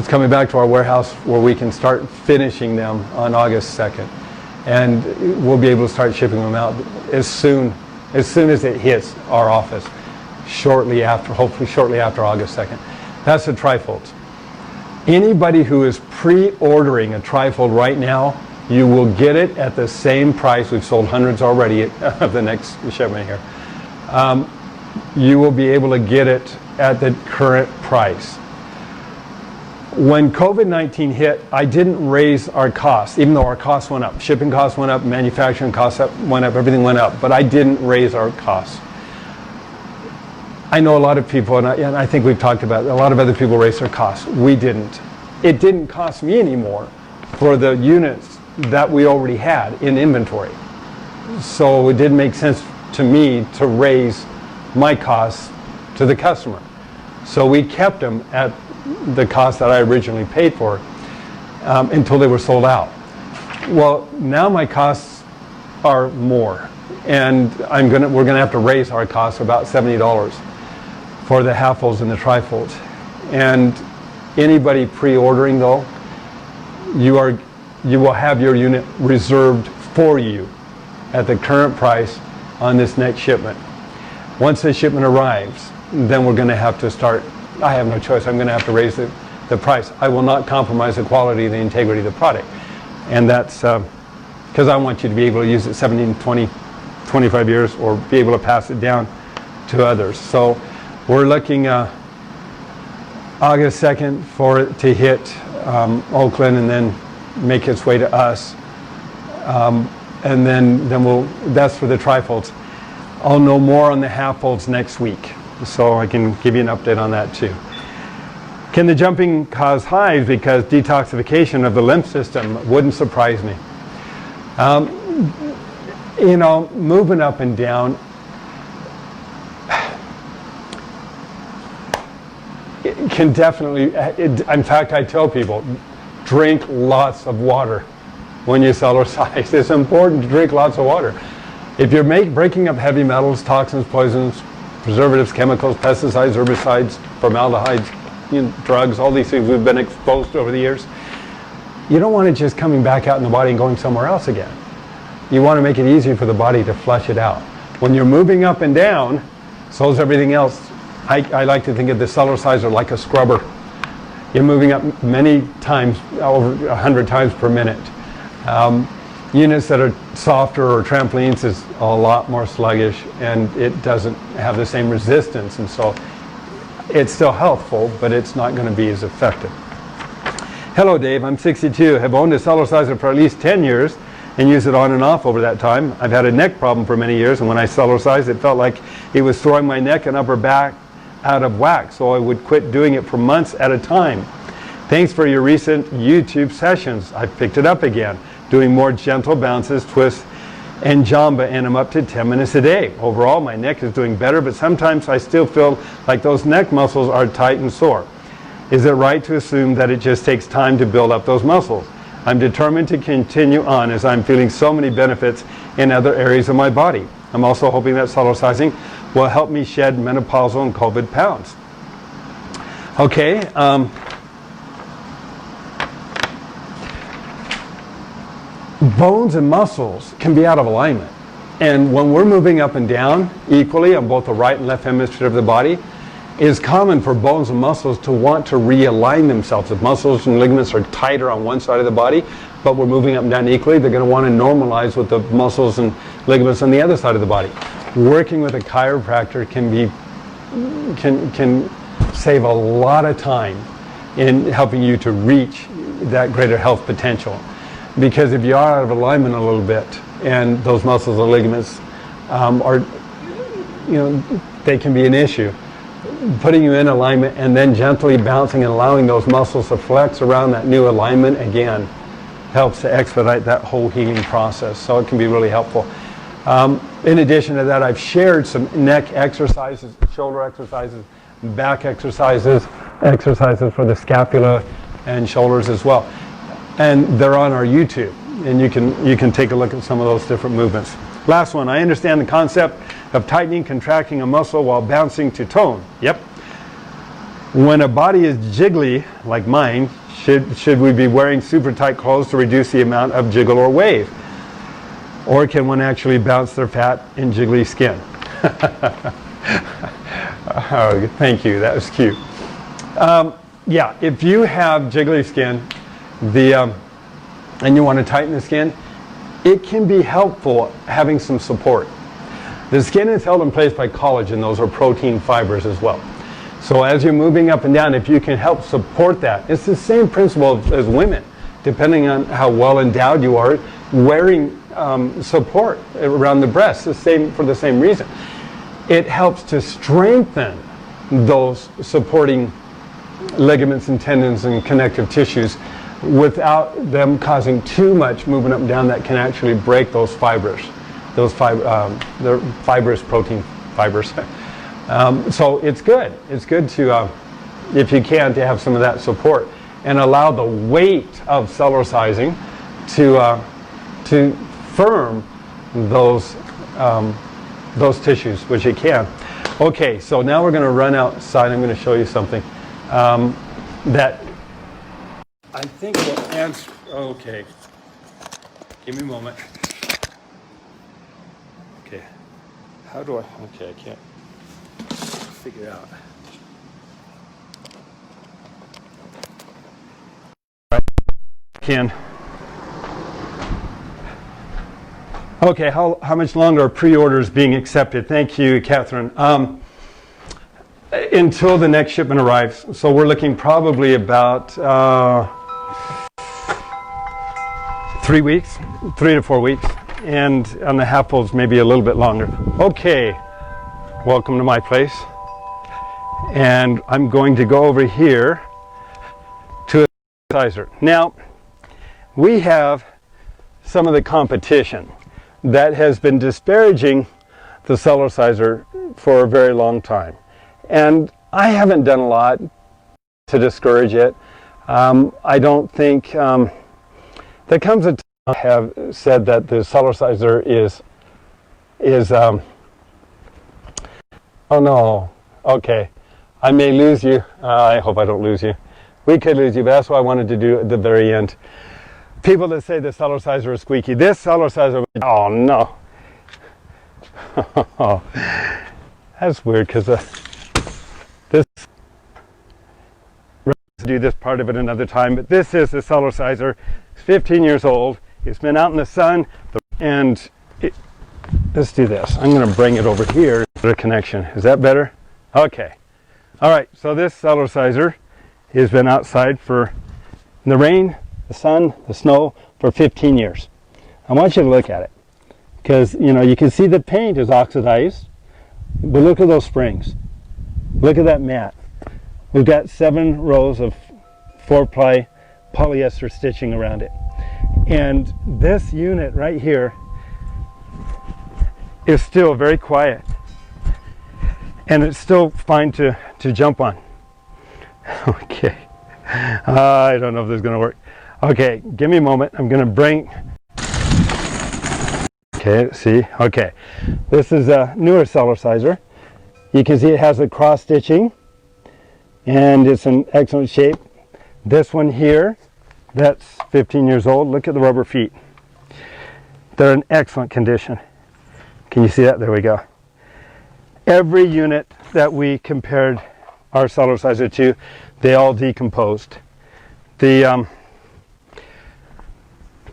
coming back to our warehouse where we can start finishing them on August 2nd. And we'll be able to start shipping them out as soon as it hits our office, hopefully shortly after August 2nd. That's the trifolds. Anybody who is pre-ordering a trifold right now, you will get it at the same price. We've sold hundreds already of the next shipment here. You will be able to get it at the current price. When COVID-19 hit, I didn't raise our costs, even though our costs went up. Shipping costs went up, manufacturing costs went up, everything went up, but I didn't raise our costs. I know a lot of people, and I think we've talked about it, a lot of other people raised their costs. We didn't. It didn't cost me anymore for the units that we already had in inventory. So it didn't make sense to me to raise my costs to the customer. So we kept them at the cost that I originally paid for until they were sold out. Well, now my costs are more, and we're gonna have to raise our costs about $70 for the half folds and the trifolds. And anybody pre-ordering though, you will have your unit reserved for you at the current price on this next shipment. Once the shipment arrives, then we're going to have to start. I have no choice. I'm going to have to raise the price. I will not compromise the quality, the integrity of the product. And that's because I want you to be able to use it 17, 20, 25 years or be able to pass it down to others. So we're looking August 2nd for it to hit Oakland and then make its way to us. And then that's for the trifolds. I'll know more on the half folds next week, so I can give you an update on that too. Can the jumping cause hives? Because detoxification of the lymph system wouldn't surprise me. You know, moving up and down, it can definitely, in fact, I tell people, drink lots of water when you Cellercise. It's important to drink lots of water. If you're breaking up heavy metals, toxins, poisons, preservatives, chemicals, pesticides, herbicides, formaldehydes, drugs, all these things we've been exposed to over the years, you don't want it just coming back out in the body and going somewhere else again. You want to make it easier for the body to flush it out. When you're moving up and down, so is everything else. I like to think of the Cellerciser like a scrubber. You're moving up many times, over 100 times per minute. Units that are softer or trampolines is a lot more sluggish, and it doesn't have the same resistance, and so it's still healthful, but it's not going to be as effective. Hello Dave, I'm 62, have owned a Cellerciser for at least 10 years and used it on and off over that time. I've had a neck problem for many years, and when I Cellercised, it felt like it was throwing my neck and upper back out of whack, so I would quit doing it for months at a time. Thanks for your recent YouTube sessions. I've picked it up again, doing more gentle bounces, twists, and jamba, and I'm up to 10 minutes a day. Overall, my neck is doing better, but sometimes I still feel like those neck muscles are tight and sore. Is it right to assume that it just takes time to build up those muscles? I'm determined to continue on as I'm feeling so many benefits in other areas of my body. I'm also hoping that Cellercising will help me shed menopausal and COVID pounds. Okay. Bones and muscles can be out of alignment. And when we're moving up and down equally on both the right and left hemisphere of the body, it is common for bones and muscles to want to realign themselves. If muscles and ligaments are tighter on one side of the body, but we're moving up and down equally, they're going to want to normalize with the muscles and ligaments on the other side of the body. Working with a chiropractor can save a lot of time in helping you to reach that greater health potential. Because if you are out of alignment a little bit, and those muscles and ligaments they can be an issue. Putting you in alignment and then gently bouncing and allowing those muscles to flex around that new alignment again helps to expedite that whole healing process. So it can be really helpful. In addition to that, I've shared some neck exercises, shoulder exercises, back exercises, exercises for the scapula and shoulders as well. And they're on our YouTube, and you can take a look at some of those different movements. Last one, I understand the concept of tightening, contracting a muscle while bouncing to tone. Yep. When a body is jiggly, like mine, should we be wearing super tight clothes to reduce the amount of jiggle or wave? Or can one actually bounce their fat and jiggly skin? Oh, thank you, that was cute. Yeah, if you have jiggly skin, and you want to tighten the skin, it can be helpful having some support. The skin is held in place by collagen. Those are protein fibers as well. So as you're moving up and down, if you can help support that, it's the same principle as women, depending on how well endowed you are, wearing support around the breasts, for the same reason. It helps to strengthen those supporting ligaments and tendons and connective tissues without them causing too much movement up and down that can actually break those fibers, they're fibrous protein fibers. So it's good. It's good to, if you can, to have some of that support and allow the weight of Cellercising to firm those tissues, which it can. Okay, so now we're going to run outside. I'm going to show you something that I think will answer. Okay, give me a moment. Okay, how do I? Okay, I can't figure it out. in. Okay, how much longer are pre-orders being accepted? Thank you, Catherine. Until the next shipment arrives. So we're looking probably about 3 weeks, 3 to 4 weeks. And on the half fulls, maybe a little bit longer. Okay, welcome to my place. And I'm going to go over here to a Cellerciser. Now, we have some of the competition that has been disparaging the Cellerciser for a very long time. And I haven't done a lot to discourage it. I don't think there comes a time I have said that the Cellerciser is oh no, okay, I may lose you. I hope I don't lose you. We could lose you, but that's what I wanted to do at the very end. People that say the Cellerciser is squeaky. This Cellerciser, oh no. That's weird because this, do this part of it another time, but this is the Cellerciser. It's 15 years old. It's been out in the sun, and let's do this. I'm going to bring it over here to the connection. Is that better? Okay. All right, so this Cellerciser has been outside in the rain, the sun, the snow for 15 years. I want you to look at it because you can see the paint is oxidized, but look at those springs. Look at that mat. We've got 7 rows of 4-ply polyester stitching around it. And this unit right here is still very quiet. And it's still fine to jump on. Okay. I don't know if this is going to work. Okay, give me a moment. I'm going to bring... Okay, see? Okay. This is a newer Cellerciser. You can see it has a cross stitching. And it's in excellent shape. This one here, that's 15 years old. Look at the rubber feet. They're in excellent condition. Can you see that? There we go. Every unit that we compared our Cellerciser to, they all decomposed. The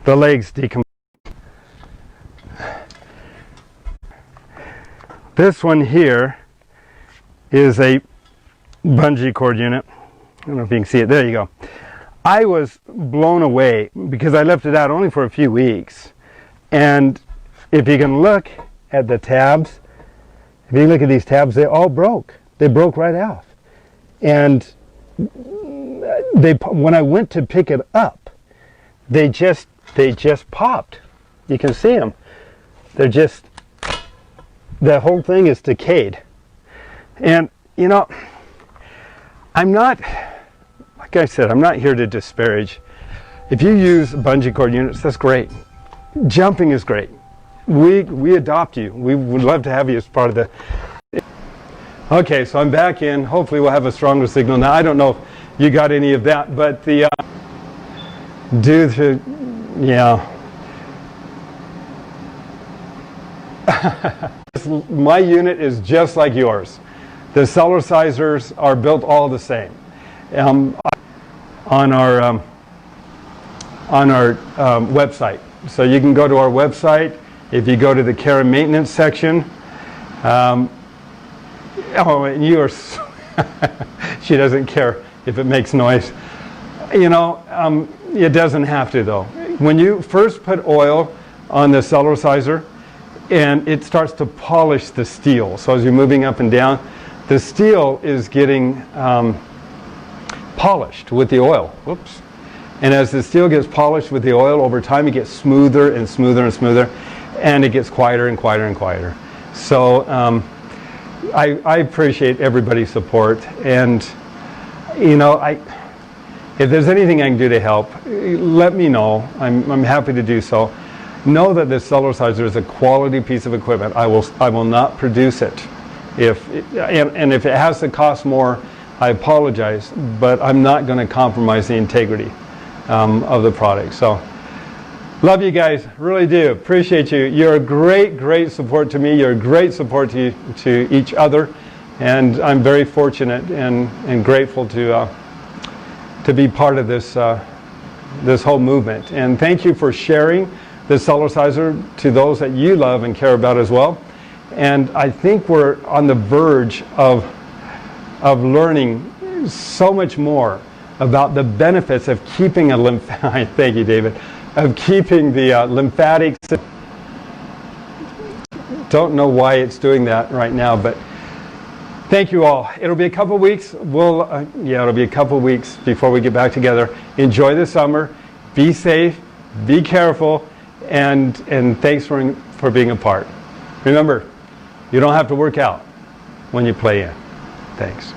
legs decomposed. This one here is a bungee cord unit. I don't know if you can see it. There you go. I was blown away because I left it out only for a few weeks. And if you can look at the tabs, if you look at these tabs, they all broke. They broke right off. And when I went to pick it up, they just popped. You can see them. They're just, the whole thing is decayed. And I'm not, like I said, I'm not here to disparage. If you use bungee cord units, that's great. Jumping is great. We adopt you. We would love to have you as part of the... Okay, so I'm back in. Hopefully we'll have a stronger signal. Now, I don't know if you got any of that, but the... My unit is just like yours. The Cellercisers are built all the same. On our website. So you can go to our website. If you go to the care and maintenance section, and you are, she doesn't care if it makes noise. It doesn't have to though. When you first put oil on the Cellerciser, and it starts to polish the steel. So as you're moving up and down, the steel is getting polished with the oil. Whoops. And as the steel gets polished with the oil, over time it gets smoother and smoother and smoother, and it gets quieter and quieter and quieter. So I appreciate everybody's support, and if there's anything I can do to help, let me know. I'm happy to do so. Know that this Cellerciser is a quality piece of equipment. I will not produce it. If it has to cost more, I apologize, but I'm not going to compromise the integrity of the product. So, love you guys, really do. Appreciate you. You're a great support to me. You're a great support to each other, and I'm very fortunate and grateful to be part of this this whole movement. And thank you for sharing the Cellerciser to those that you love and care about as well. And I think we're on the verge of learning so much more about the benefits of keeping a lymphatic, thank you David, of keeping the lymphatic system. Don't know why it's doing that right now, but thank you all. It'll be a couple weeks. It'll be a couple weeks before we get back together. Enjoy the summer. Be safe. Be careful. And thanks for being a part. Remember, you don't have to work out when you play in. Thanks.